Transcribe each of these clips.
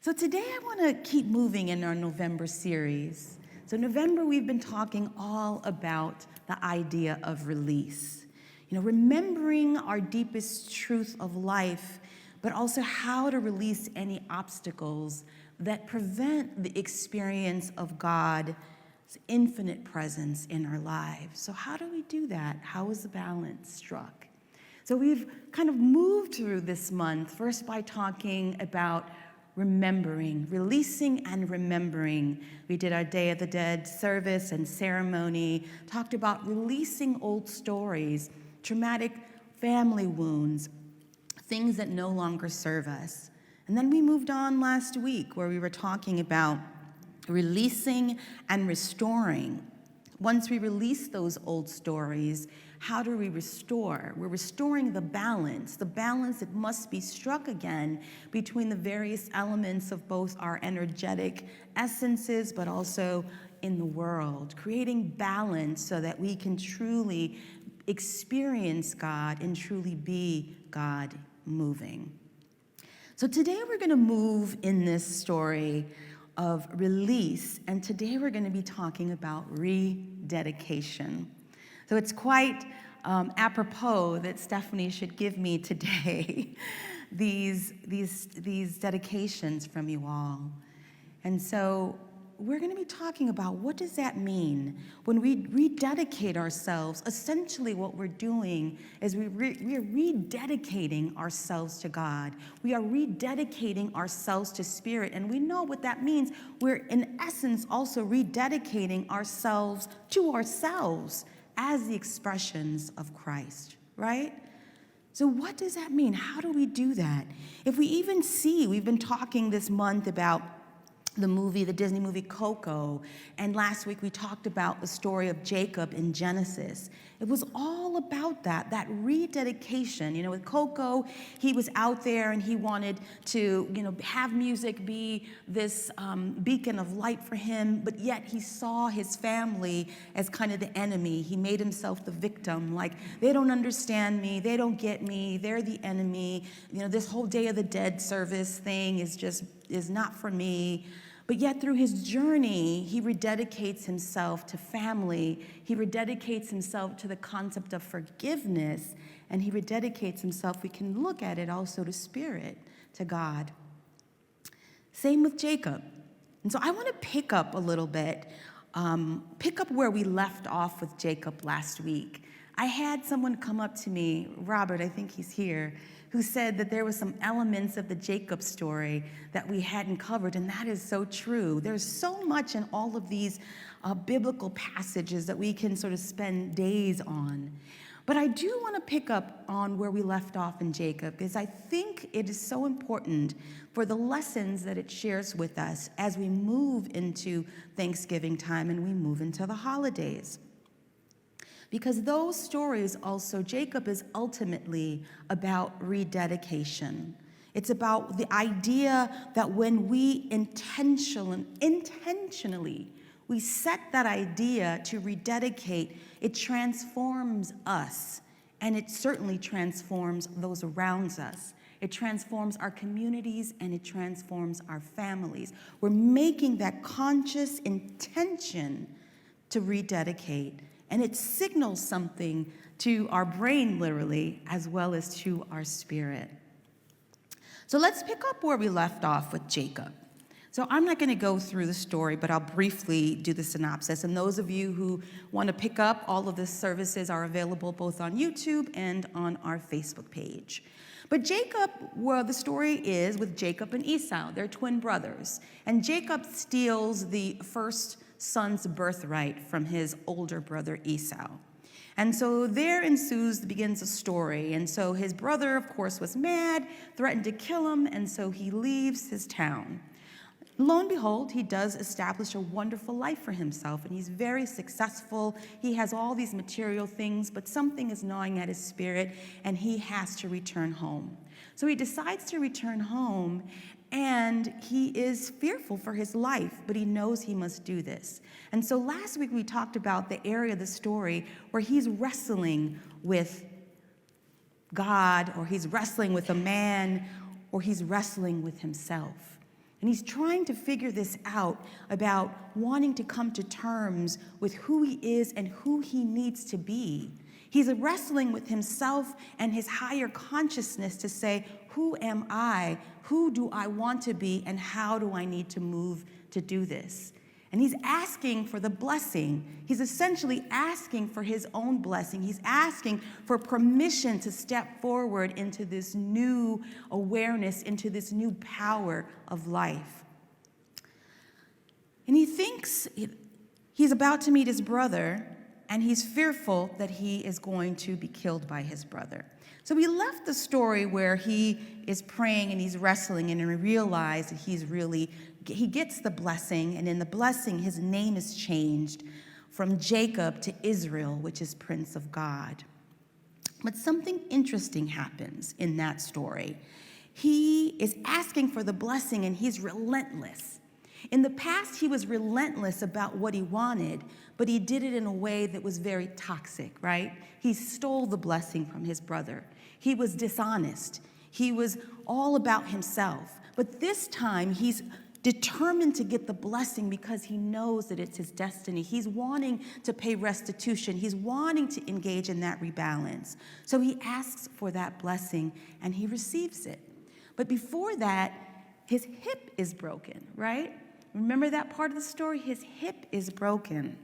So today I want to keep moving in our November series. So November, we've been talking all about the idea of release. Remembering our deepest truth of life, but also how to release any obstacles that prevent the experience of God's infinite presence in our lives. So how do we do that? How is the balance struck? So we've kind of moved through this month, first by talking about remembering, releasing and remembering. We did our Day of the Dead service and ceremony, talked about releasing old stories, traumatic family wounds, things that no longer serve us. And then we moved on last week where we were talking about releasing and restoring. Once we release those old stories, how do we restore? We're restoring the balance that must be struck again between the various elements of both our energetic essences, but also in the world, creating balance so that we can truly experience God and truly be God moving. So today we're going to move in this story of release, and today we're going to be talking about rededication. So it's quite apropos that Stephanie should give me today these dedications from you all. And so we're going to be talking about what does that mean when we rededicate ourselves. Essentially what we're doing is we are rededicating ourselves to God. We are rededicating ourselves to Spirit. And we know what that means. We're in essence also rededicating ourselves to ourselves as the expressions of Christ, right? So what does that mean? How do we do that? If we even see, we've been talking this month about the Disney movie Coco, and last week we talked about the story of Jacob in Genesis. It was all about that rededication. With Coco, he was out there and he wanted to, have music be this beacon of light for him, but yet he saw his family as kind of the enemy. He made himself the victim, like, they don't understand me, they don't get me, they're the enemy. This whole Day of the Dead service thing is not for me. But yet through his journey, he rededicates himself to family. He rededicates himself to the concept of forgiveness. And he rededicates himself, we can look at it also, to Spirit, to God. Same with Jacob. And so I want to pick up a little bit, pick up where we left off with Jacob last week. I had someone come up to me, Robert, I think he's here, who said that there were some elements of the Jacob story that we hadn't covered, and that is so true. There's so much in all of these biblical passages that we can sort of spend days on. But I do want to pick up on where we left off in Jacob, because I think it is so important for the lessons that it shares with us as we move into Thanksgiving time and we move into the holidays. Because those stories also, Jacob is ultimately about rededication. It's about the idea that when we intentionally, we set that idea to rededicate, it transforms us, and it certainly transforms those around us. It transforms our communities, and it transforms our families. We're making that conscious intention to rededicate. And it signals something to our brain, literally, as well as to our spirit. So let's pick up where we left off with Jacob. So I'm not going to go through the story, but I'll briefly do the synopsis. And those of you who want to pick up, all of the services are available both on YouTube and on our Facebook page. But Jacob, well, the story is with Jacob and Esau. They're twin brothers. And Jacob steals the first son's birthright from his older brother Esau. And so there begins a story. And so his brother, of course, was mad, threatened to kill him, and so he leaves his town. Lo and behold, he does establish a wonderful life for himself, and he's very successful. He has all these material things, but something is gnawing at his spirit, and he has to return home. So he decides to return home, and he is fearful for his life, but he knows he must do this. And so last week we talked about the area of the story where he's wrestling with God, or he's wrestling with a man, or he's wrestling with himself. And he's trying to figure this out about wanting to come to terms with who he is and who he needs to be. He's wrestling with himself and his higher consciousness to say, who am I? Who do I want to be? And how do I need to move to do this? And he's asking for the blessing. He's essentially asking for his own blessing. He's asking for permission to step forward into this new awareness, into this new power of life. And he thinks he's about to meet his brother, and he's fearful that he is going to be killed by his brother. So we left the story where he is praying and he's wrestling, and he realized that he gets the blessing, and in the blessing, his name is changed from Jacob to Israel, which is Prince of God. But something interesting happens in that story. He is asking for the blessing, and he's relentless. In the past, he was relentless about what he wanted, but he did it in a way that was very toxic, right? He stole the blessing from his brother. He was dishonest. He was all about himself. But this time, he's determined to get the blessing because he knows that it's his destiny. He's wanting to pay restitution. He's wanting to engage in that rebalance. So he asks for that blessing, and he receives it. But before that, his hip is broken, right? Remember that part of the story? His hip is broken.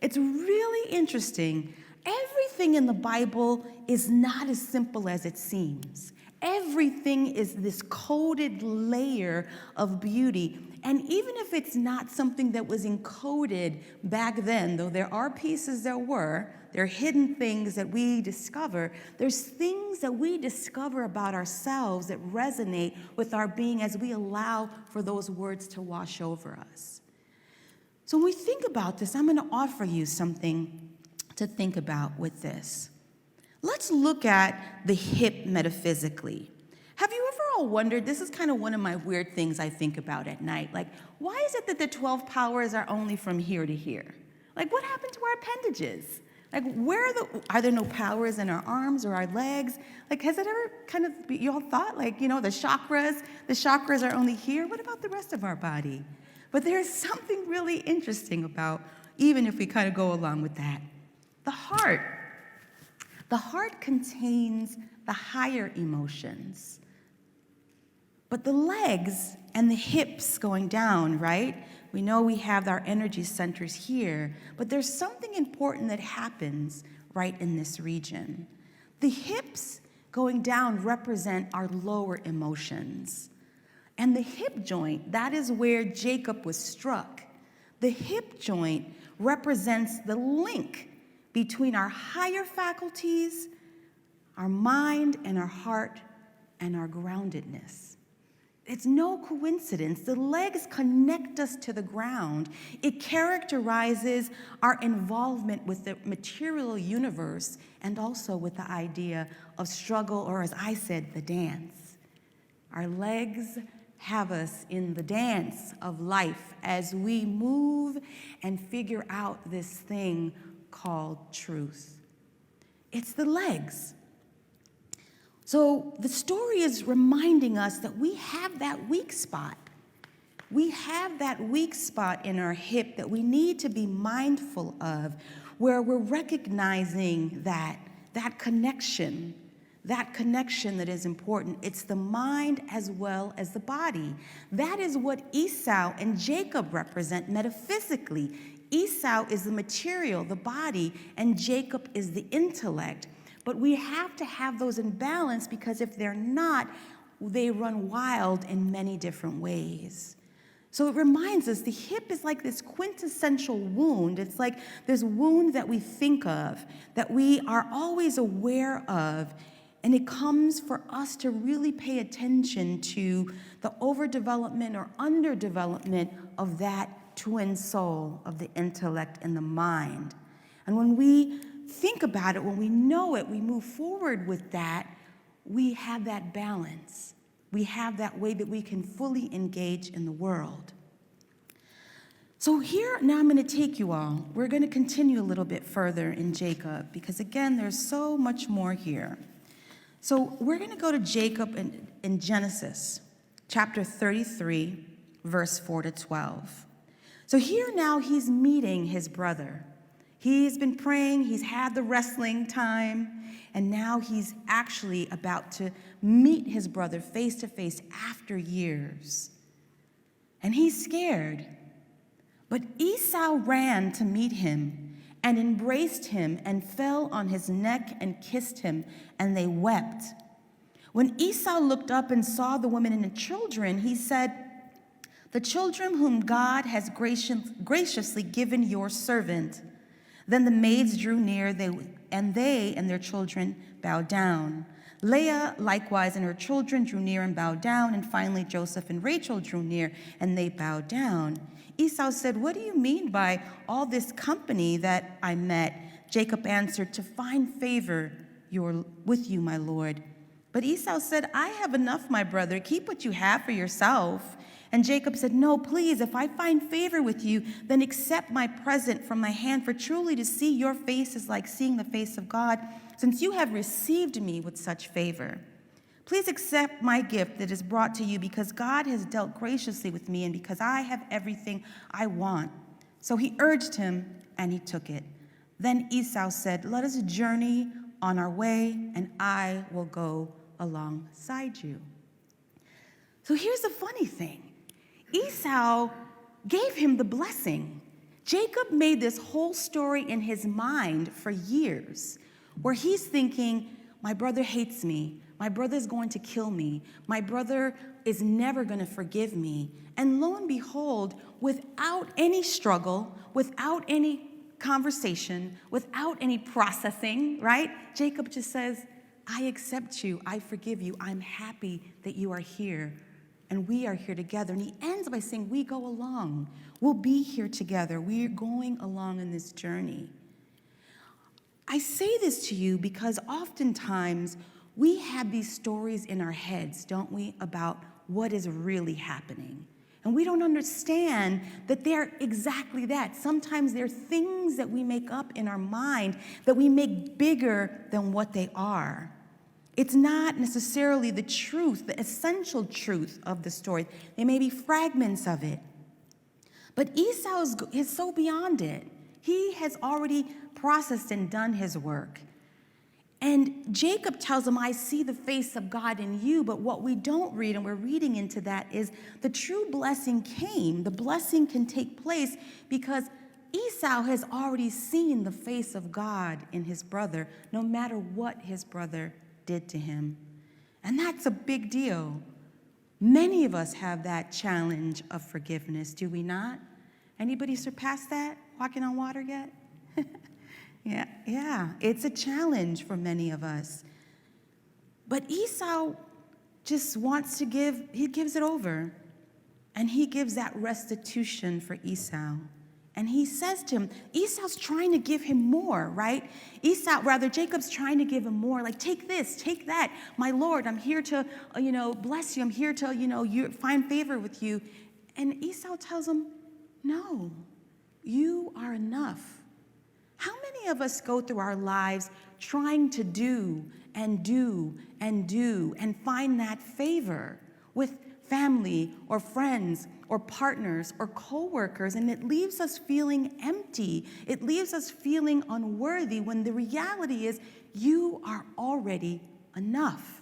It's really interesting. Everything in the Bible is not as simple as it seems. Everything is this coded layer of beauty. And even if it's not something that was encoded back then, though there are pieces there are hidden things that we discover. There's things that we discover about ourselves that resonate with our being as we allow for those words to wash over us. So when we think about this, I'm going to offer you something to think about with this. Let's look at the hip metaphysically. Have you ever all wondered, this is kind of one of my weird things I think about at night, like, why is it that the 12 powers are only from here to here? Like, what happened to our appendages? Like, are there no powers in our arms or our legs? Like, has it ever kind of, you all thought, like, the chakras are only here? What about the rest of our body? But there's something really interesting about, even if we kind of go along with that, the heart. The heart contains the higher emotions. But the legs and the hips going down, right? We know we have our energy centers here, but there's something important that happens right in this region. The hips going down represent our lower emotions. And the hip joint, that is where Jacob was struck. The hip joint represents the link between our higher faculties, our mind and our heart, and our groundedness. It's no coincidence. The legs connect us to the ground. It characterizes our involvement with the material universe and also with the idea of struggle, or as I said, the dance. Our legs have us in the dance of life as we move and figure out this thing called truth. It's the legs. So the story is reminding us that we have that weak spot. We have that weak spot in our hip that we need to be mindful of, where we're recognizing that connection that is important. It's the mind as well as the body. That is what Esau and Jacob represent metaphysically. Esau is the material, the body, and Jacob is the intellect. But we have to have those in balance, because if they're not, they run wild in many different ways. So it reminds us the hip is like this quintessential wound. It's like this wound that we think of, that we are always aware of. And it comes for us to really pay attention to the overdevelopment or underdevelopment of that twin soul of the intellect and the mind. And when we think about it, when we know it, we move forward with that, we have that balance. We have that way that we can fully engage in the world. So here, now I'm going to take you all. We're going to continue a little bit further in Jacob, because again, there's so much more here. So we're going to go to Jacob in Genesis chapter 33, verse 4 to 12. So here now he's meeting his brother. He's been praying, he's had the wrestling time, and now he's actually about to meet his brother face to face after years. And he's scared. But Esau ran to meet him and embraced him and fell on his neck and kissed him, and they wept. When Esau looked up and saw the women and the children, he said, "The children whom God has graciously given your servant." Then the maids drew near, and their children bowed down. Leah likewise and her children drew near and bowed down, and finally Joseph and Rachel drew near, and they bowed down. Esau said, "What do you mean by all this company that I met?" Jacob answered, "To find favor with you, my lord." But Esau said, "I have enough, my brother. Keep what you have for yourself." And Jacob said, "No, please, if I find favor with you, then accept my present from my hand, for truly to see your face is like seeing the face of God, since you have received me with such favor. Please accept my gift that is brought to you, because God has dealt graciously with me and because I have everything I want." So he urged him, and he took it. Then Esau said, "Let us journey on our way, and I will go alongside you." So here's the funny thing. Esau gave him the blessing. Jacob made this whole story in his mind for years, where he's thinking, my brother hates me. My brother's going to kill me. My brother is never going to forgive me. And lo and behold, without any struggle, without any conversation, without any processing, right? Jacob just says, "I accept you. I forgive you. I'm happy that you are here. And we are here together." And he ends by saying, we go along. We'll be here together. We're going along in this journey. I say this to you because oftentimes we have these stories in our heads, don't we, about what is really happening. And we don't understand that they're exactly that. Sometimes they're things that we make up in our mind that we make bigger than what they are. It's not necessarily the truth, the essential truth of the story. They may be fragments of it. But Esau is so beyond it. He has already processed and done his work. And Jacob tells him, "I see the face of God in you." But what we don't read, and we're reading into that, is the true blessing came. The blessing can take place because Esau has already seen the face of God in his brother, no matter what his brother did to him. And that's a big deal. Many of us have that challenge of forgiveness, do we not? Anybody surpassed that? Walking on water yet? Yeah, it's a challenge for many of us. But Esau just wants to give, he gives it over. And he gives that restitution for Esau. And he says to him, Esau's trying to give him more, right? Jacob's trying to give him more. Like, take this, take that. My Lord, I'm here to, bless you. I'm here to, find favor with you. And Esau tells him, no, you are enough. How many of us go through our lives trying to do and find that favor with family or friends or partners or coworkers, and it leaves us feeling empty. It leaves us feeling unworthy when the reality is you are already enough.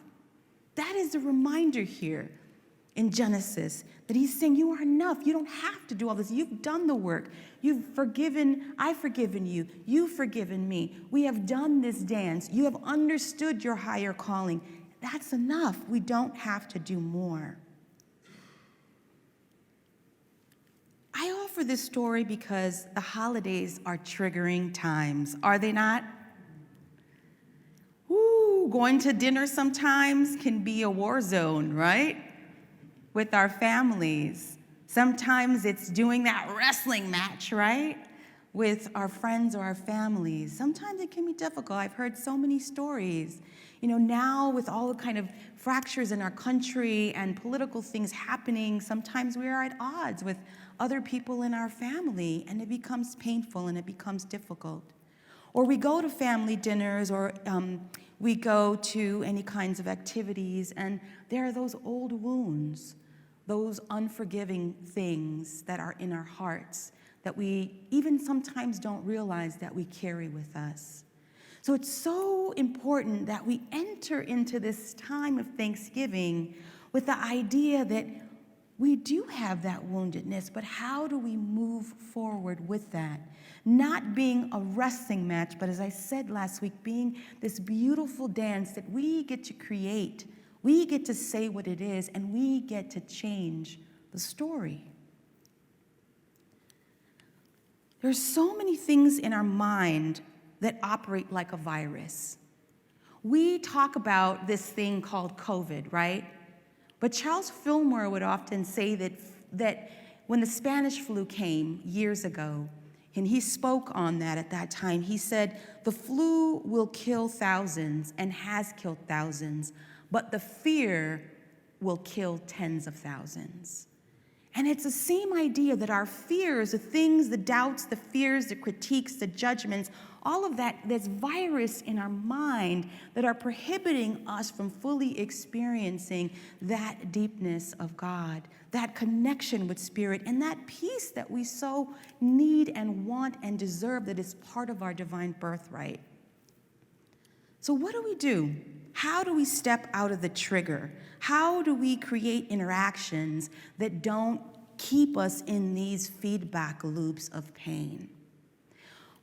That is the reminder here in Genesis, that he's saying you are enough. You don't have to do all this. You've done the work. I've forgiven you. You've forgiven me. We have done this dance. You have understood your higher calling. That's enough. We don't have to do more. I offer this story because the holidays are triggering times, are they not? Going to dinner sometimes can be a war zone, right? With our families. Sometimes it's doing that wrestling match, right? With our friends or our families. Sometimes it can be difficult. I've heard so many stories. Now with all the kind of fractures in our country and political things happening, sometimes we are at odds with other people in our family, and it becomes painful and it becomes difficult. Or we go to family dinners, or we go to any kinds of activities, and there are those old wounds, those unforgiving things that are in our hearts that we even sometimes don't realize that we carry with us. So it's so important that we enter into this time of Thanksgiving with the idea that we do have that woundedness, but how do we move forward with that? Not being a wrestling match, but as I said last week, being this beautiful dance that we get to create. We get to say what it is, and we get to change the story. There's so many things in our mind that operate like a virus. We talk about this thing called COVID, right? But Charles Fillmore would often say that when the Spanish flu came years ago, and he spoke on that at that time, he said, the flu will kill thousands and has killed thousands, but the fear will kill tens of thousands. And it's the same idea that our fears, the things, the doubts, the fears, the critiques, the judgments, all of that, there's virus in our mind that are prohibiting us from fully experiencing that deepness of God, that connection with Spirit, and that peace that we so need and want and deserve that is part of our divine birthright. So what do? How do we step out of the trigger? How do we create interactions that don't keep us in these feedback loops of pain?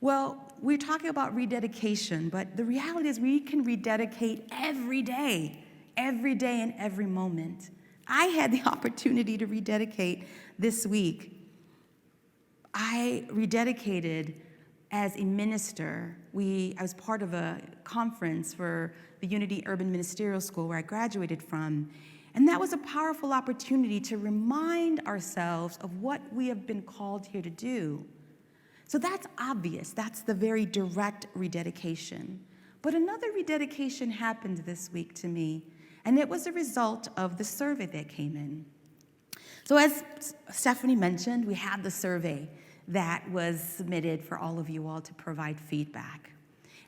Well, we're talking about rededication, but the reality is we can rededicate every day and every moment. I had the opportunity to rededicate this week. I rededicated as a minister. I was part of a conference for the Unity Urban Ministerial School where I graduated from. And that was a powerful opportunity to remind ourselves of what we have been called here to do. So that's obvious. That's the very direct rededication. But another rededication happened this week to me, and it was a result of the survey that came in. So as Stephanie mentioned, we had the survey that was submitted for all of you all to provide feedback.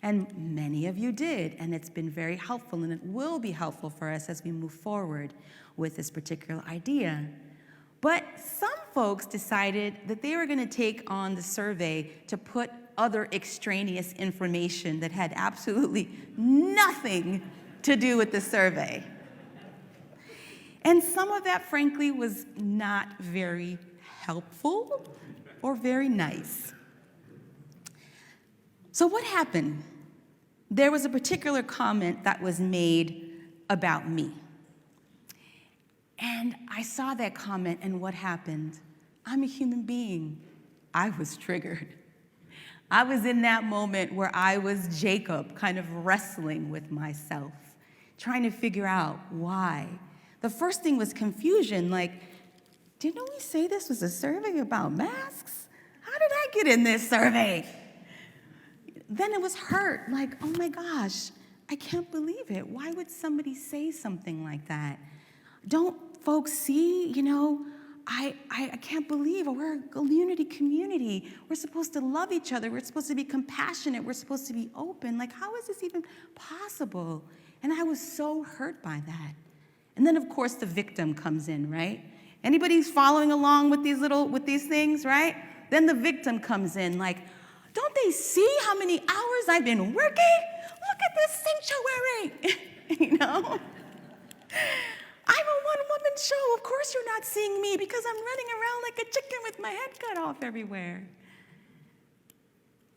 And many of you did, and it's been very helpful, and it will be helpful for us as we move forward with this particular idea. But some folks decided that they were going to take on the survey to put other extraneous information that had absolutely nothing to do with the survey. And some of that, frankly, was not very helpful or very nice. So what happened? There was a particular comment that was made about me. And I saw that comment, and what happened? I'm a human being. I was triggered. I was in that moment where I was Jacob, kind of wrestling with myself, trying to figure out why. The first thing was confusion, like, didn't we say this was a survey about masks? How did I get in this survey? Then it was hurt, like, oh my gosh, I can't believe it. Why would somebody say something like that? Don't folks see, I can't believe it. We're a unity community. We're supposed to love each other. We're supposed to be compassionate. We're supposed to be open. Like, how is this even possible? And I was so hurt by that. And then, of course, the victim comes in, right? Anybody who's following along with these things, right? Then the victim comes in, like, don't they see how many hours I've been working? Look at this sanctuary. I'm a one-woman show. Of course you're not seeing me because I'm running around like a chicken with my head cut off everywhere.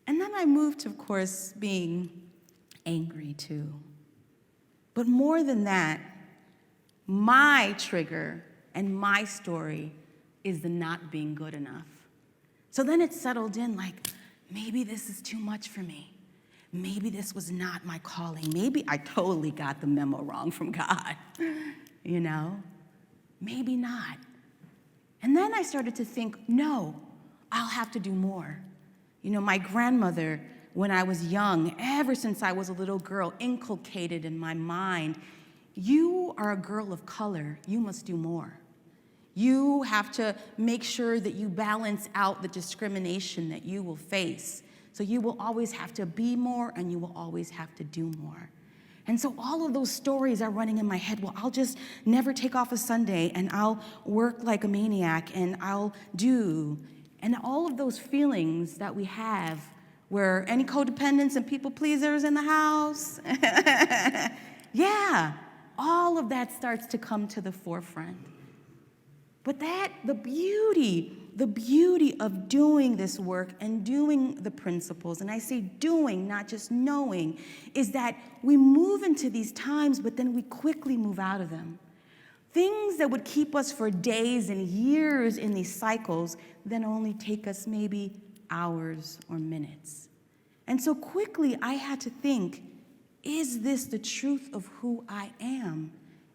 And then I moved to, of course, being angry too. But more than that, my trigger and my story is the not being good enough. So then it settled in like, maybe this is too much for me. Maybe this was not my calling. Maybe I totally got the memo wrong from God. Maybe not. And then I started to think, no, I'll have to do more. My grandmother, when I was young, ever since I was a little girl, inculcated in my mind, you are a girl of color, you must do more. You have to make sure that you balance out the discrimination that you will face. So you will always have to be more and you will always have to do more. And so all of those stories are running in my head. Well, I'll just never take off a Sunday, and I'll work like a maniac, and I'll do. And all of those feelings that we have, where any codependents and people pleasers in the house, yeah, all of that starts to come to the forefront. But the beauty of doing this work and doing the principles, and I say doing, not just knowing, is that we move into these times, but then we quickly move out of them. Things that would keep us for days and years in these cycles then only take us maybe hours or minutes. And so quickly I had to think, is this the truth of who I am?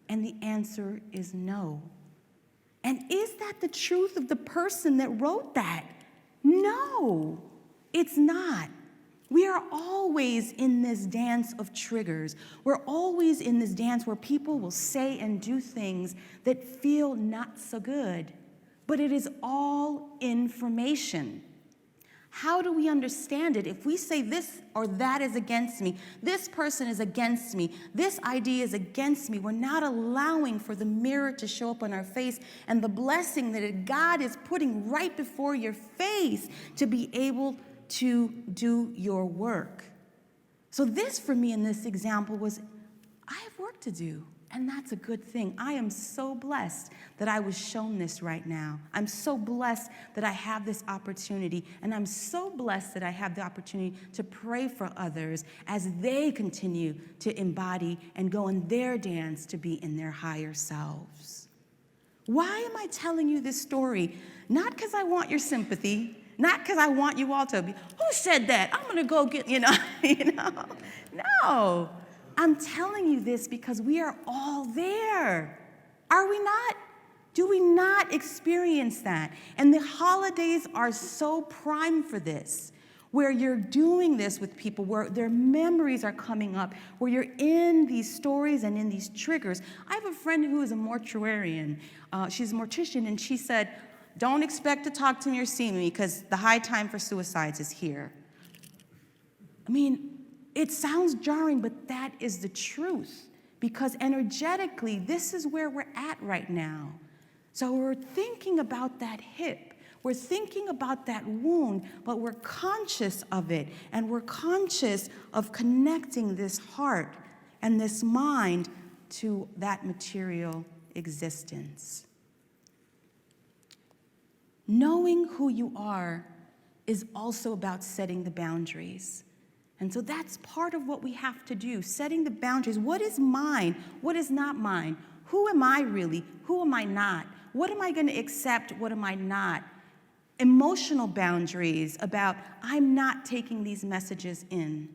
And the answer is no. And is that the truth of the person that wrote that? No, it's not. We are always in this dance of triggers. We're always in this dance where people will say and do things that feel not so good. But it is all information. How do we understand it? If we say this or that is against me, this person is against me, this idea is against me, we're not allowing for the mirror to show up on our face and the blessing that God is putting right before your face to be able to do your work. So this for me in this example was, I have work to do. And that's a good thing. I am so blessed that I was shown this right now. I'm so blessed that I have this opportunity. And I'm so blessed that I have the opportunity to pray for others as they continue to embody and go in their dance to be in their higher selves. Why am I telling you this story? Not because I want your sympathy, not because I want you all to be, who said that? I'm going to go get, No. I'm telling you this because we are all there. Are we not? Do we not experience that? And the holidays are so prime for this, where you're doing this with people, where their memories are coming up, where you're in these stories and in these triggers. I have a friend who is a mortuarian. She's a mortician, and she said, don't expect to talk to me or see me because the high time for suicides is here. I mean, it sounds jarring, but that is the truth, because energetically, this is where we're at right now. So we're thinking about that hip, we're thinking about that wound, but we're conscious of it, and we're conscious of connecting this heart and this mind to that material existence. Knowing who you are is also about setting the boundaries. And so that's part of what we have to do, setting the boundaries. What is mine? What is not mine? Who am I really? Who am I not? What am I going to accept? What am I not? Emotional boundaries about, I'm not taking these messages in.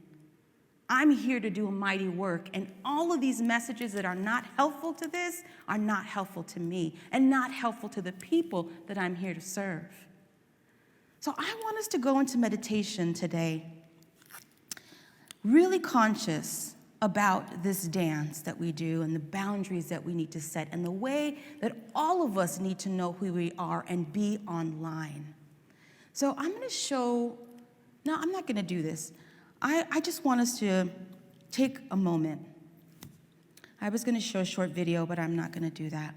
I'm here to do a mighty work, and all of these messages that are not helpful to this are not helpful to me and not helpful to the people that I'm here to serve. So I want us to go into meditation today, really conscious about this dance that we do and the boundaries that we need to set and the way that all of us need to know who we are and be online. So I'm going to show, no, I'm not going to do this. I just want us to take a moment. I was going to show a short video, but I'm not going to do that.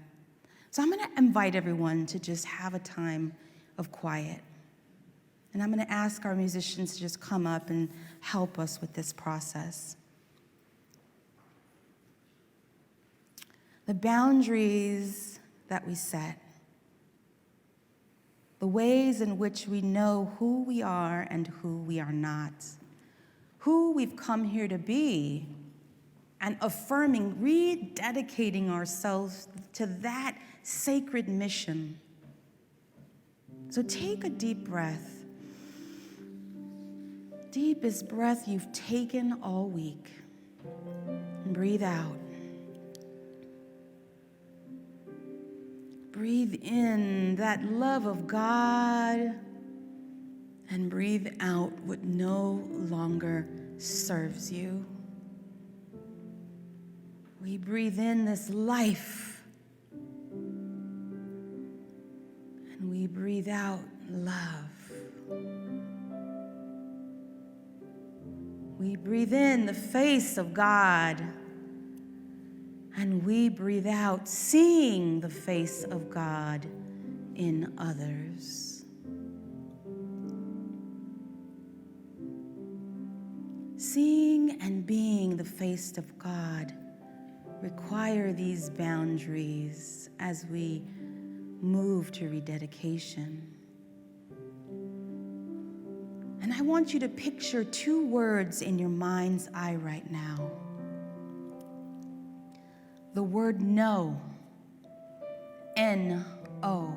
So I'm going to invite everyone to just have a time of quiet. And I'm going to ask our musicians to just come up and help us with this process. The boundaries that we set, the ways in which we know who we are and who we are not, who we've come here to be, and affirming, rededicating ourselves to that sacred mission. So take a deep breath. Deepest breath you've taken all week. And breathe out. Breathe in that love of God, and breathe out what no longer serves you. We breathe in this life, and we breathe out love. We breathe in the face of God, And we breathe out, seeing the face of God in others. Seeing and being the face of God require these boundaries as we move to rededication. And I want you to picture two words in your mind's eye right now. The word no, N-O.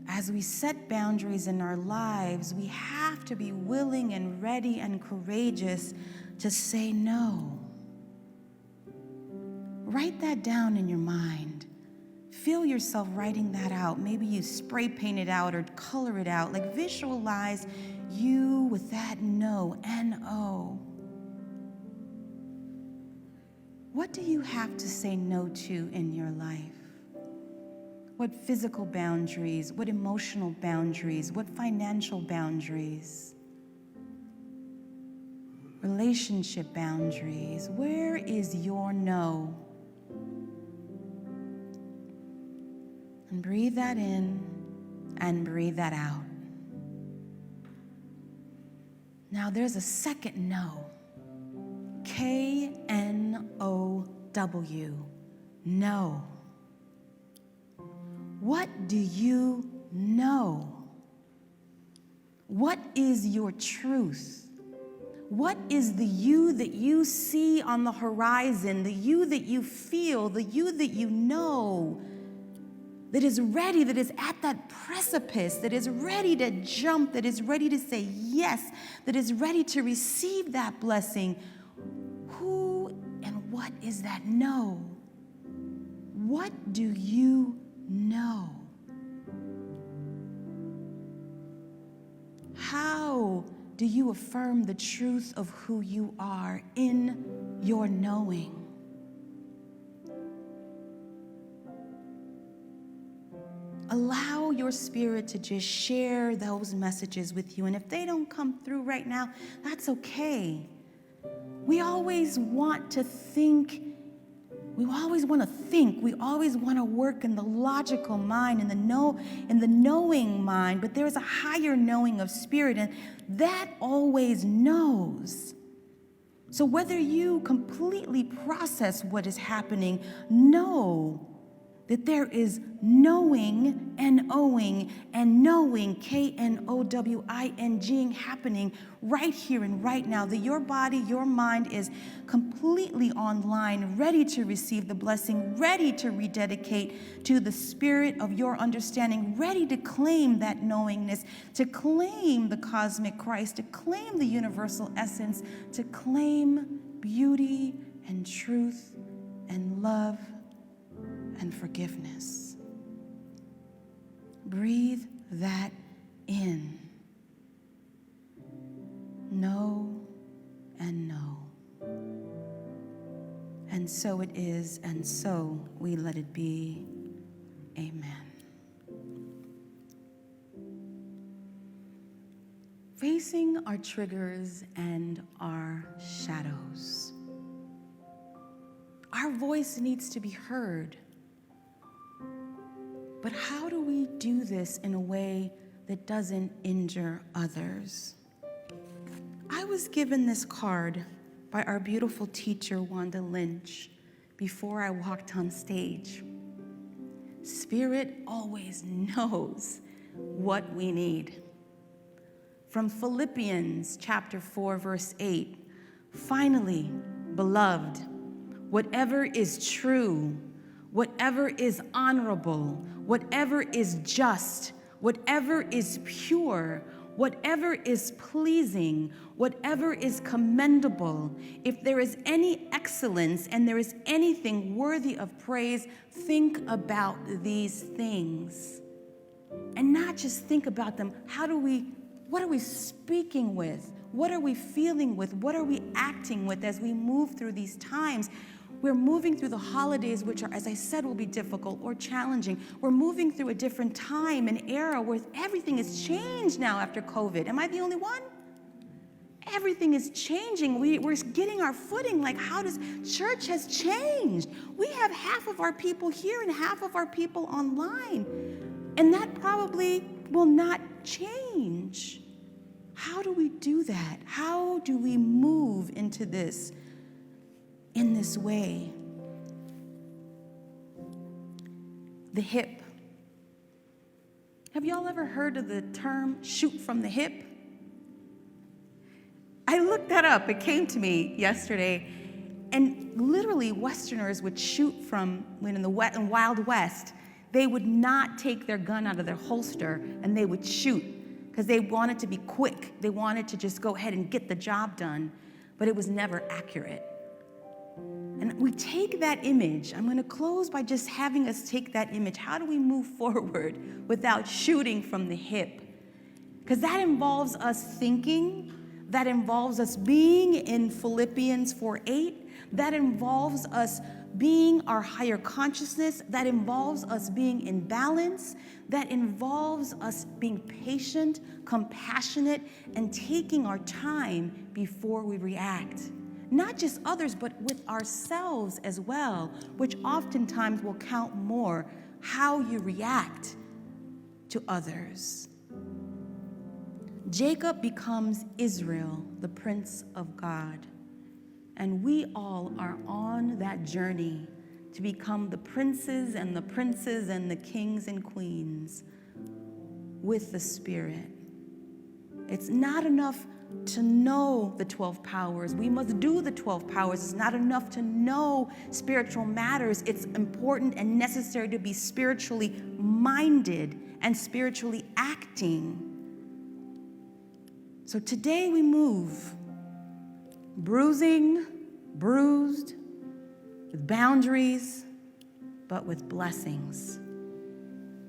As we set boundaries in our lives, we have to be willing and ready and courageous to say no. Write that down in your mind. Feel yourself writing that out. Maybe you spray paint it out or color it out. Like visualize you with that no, N-O. What do you have to say no to in your life? What physical boundaries? What emotional boundaries? What financial boundaries? Relationship boundaries? Where is your no? And breathe that in and breathe that out. Now there's a second no. K-N-O-W. No. What do you know? What is your truth? What is the you that you see on the horizon, the you that you feel, the you that you know, that is ready, that is at that precipice, that is ready to jump, that is ready to say yes, that is ready to receive that blessing? Who and what is that no? What do you know? How do you affirm the truth of who you are in your knowing? Allow your spirit to just share those messages with you. And if they don't come through right now, that's okay. We always want to think. We always want to work in the logical mind, in the knowing mind, but there's a higher knowing of spirit, and that always knows. So whether you completely process what is happening, know that there is knowing, N-O-ing, and knowing, K-N-O-W-I-N-G-ing, happening right here and right now, that your body, your mind is completely online, ready to receive the blessing, ready to rededicate to the spirit of your understanding, ready to claim that knowingness, to claim the cosmic Christ, to claim the universal essence, to claim beauty and truth and love and forgiveness. Breathe that in. Know and know. And so it is, and so we let it be. Amen. Facing our triggers and our shadows. Our voice needs to be heard. But how do we do this in a way that doesn't injure others? I was given this card by our beautiful teacher, Wanda Lynch, before I walked on stage. Spirit always knows what we need. From Philippians chapter 4, verse 8, finally, beloved, whatever is true, whatever is honorable, whatever is just, whatever is pure, whatever is pleasing, whatever is commendable, if there is any excellence and there is anything worthy of praise, think about these things. And not just think about them. What are we speaking with? What are we feeling with? What are we acting with as we move through these times? We're moving through the holidays, which are, as I said, will be difficult or challenging. We're moving through a different time and era where everything has changed now after COVID. Am I the only one? everything is changing. We're getting our footing. Like, how does church has changed? We have half of our people here and half of our people online. And that probably will not change. How do we do that? How do we move into this in this way? The hip. Have y'all ever heard of the term shoot from the hip? I looked that up. It came to me yesterday. And literally, Westerners would shoot from, when in the Wild West, they would not take their gun out of their holster and they would shoot because they wanted to be quick. They wanted to just go ahead and get the job done, but it was never accurate. And we take that image. I'm going to close by just having us take that image. How do we move forward without shooting from the hip? Because that involves us thinking. That involves us being in Philippians 4:8. That involves us being our higher consciousness. That involves us being in balance. That involves us being patient, compassionate, and taking our time before we react. Not just others, but with ourselves as well, which oftentimes will count more how you react to others. Jacob becomes Israel, the Prince of God. And we all are on that journey to become the princes and the kings and queens with the Spirit. It's not enough to know the 12 powers. We must do the 12 powers. It's not enough to know spiritual matters. It's important and necessary to be spiritually minded and spiritually acting. So today we move bruised, with boundaries, but with blessings.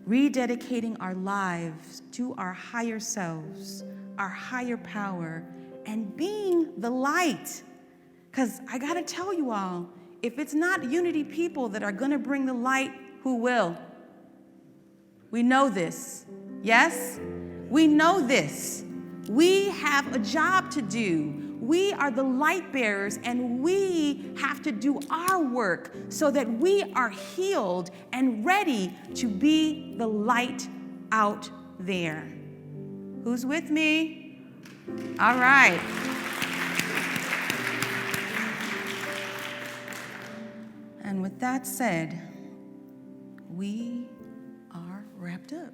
Rededicating our lives to our higher selves, our higher power, and being the light. Because I got to tell you all, if it's not Unity people that are going to bring the light, who will? We know this. Yes? We know this. We have a job to do. We are the light bearers, and we have to do our work so that we are healed and ready to be the light out there. Who's with me? All right. And with that said, we are wrapped up.